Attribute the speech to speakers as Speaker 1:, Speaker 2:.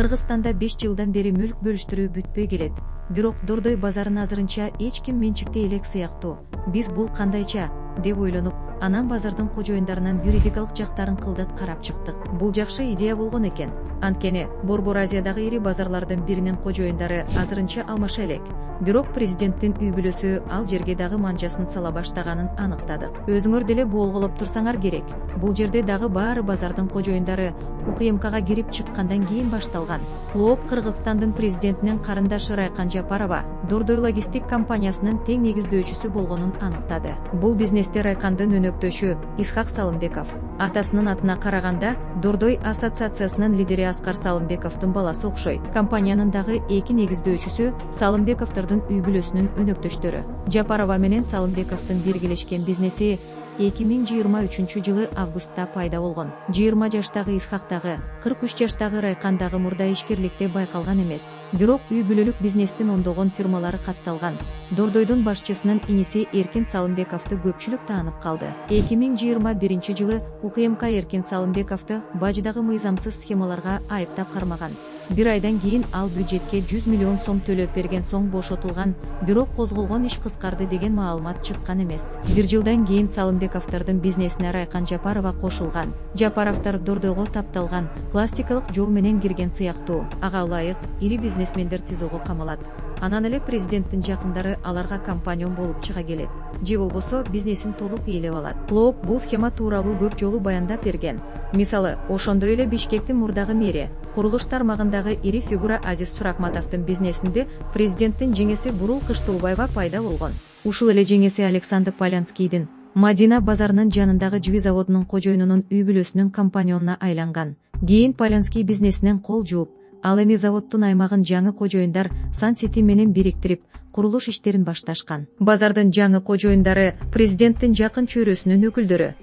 Speaker 1: Кыргызстанда 5 жылдан бери мүлк бөлүштүрүү бүтпөй келет. Бирок Дордой базарын азырынча эч ким менчикте элек сыяктуу. Биз бул кандайча деп ойлонуп, анан базардын кожоюндарынын юридикалык жактарын кылдат карап чыктык. Бул жакшы идея болгон экен. Анткени Борбор Азиядагы ири базарлардын биринин кожоюндары азырынча алмаша элек. Бирок президенттин үй бүлөсү ал жерге дагы манжасын сала баштаганын аныктадык. Өзүңөр деле болголоп турсаңар керек. Бул жерде дагы баары базардын кожоюндары УКМКга кирип чыккандан кийин башталган. Клооп Кыргызстандын президентинин карындашы Райкан Жапарова Дордой логистик компаниясынын тең негиздөөчүсү болгонун аныктады. Бул бизнесте Райкандын өнөктөшү Исхак Салымбеков. Атасынын атына караганда Дордой ассоциациясынын лидери Аскар Салымбековдун баласы окшойт. Компаниянын дагы эки негиздөөчүсү Салымбековдордун үй бүлөсүнүн өнөктөштөрү. Жапарова менен Салымбековдун биргелешкен бизнеси 2023 жылы августта пайда болгон. 20 жаштагы Исхактагы, 43 жаштагы Райкандагы мурда ишкерликте байкалган эмес. Бирок үй бүлөлүк бизнестин ондогон фирмалары катталган. Дордойдун башчысынын иниси Эркин Салымбековду көпчүлүк таанып калды. 2021 жылы УКМК Эркин Салымбековду баждагы мыйзамсыз схемаларга айыптап кармаган. Бир айдан кийин ал бюджетке 100 миллион сом төлөп берген соң бошотулган, бирок козголгон иш кыскарды деген маалымат чыккан эмес. Бир жылдан кийин Салымбековдордун бизнесине Райкан Жапарова кошулган. Жапаровдор Дордойго тапталган пластикалык жол менен кирген сыяктуу. Ага ылайык ири бизнесмендер тизого камалат. Анан эле президенттин жакындары аларга компаньон болуп чыга келет. Же болбосо бизнесин толук ээлеп алат. Клооп бул схема тууралуу көп жолу баяндап берген. Мисалы, ошондой эле Бишкектин мурдагы мэри, курулуш тармагындагы ири фигура Азиз Суракматовдун бизнесинде президенттин жеңеси Бурул Кыштуулбаева пайда болгон. Ушул эле жеңеси Александр Полянскийдин Мадина базарынын жанындагы жиби заводунун кожоюнунун үй бүлөсүнүн компаньонуна айланган. Кийин Полянский бизнесинен кол жууп, ал эми заводдун аймагын жаңы кожоюндар Сан-Сити менен бириктирип, курулуш иштерин башташкан. Базардын жаңы кожоюндары президенттин жакын чөйрөсүнүн өкүлдөрү.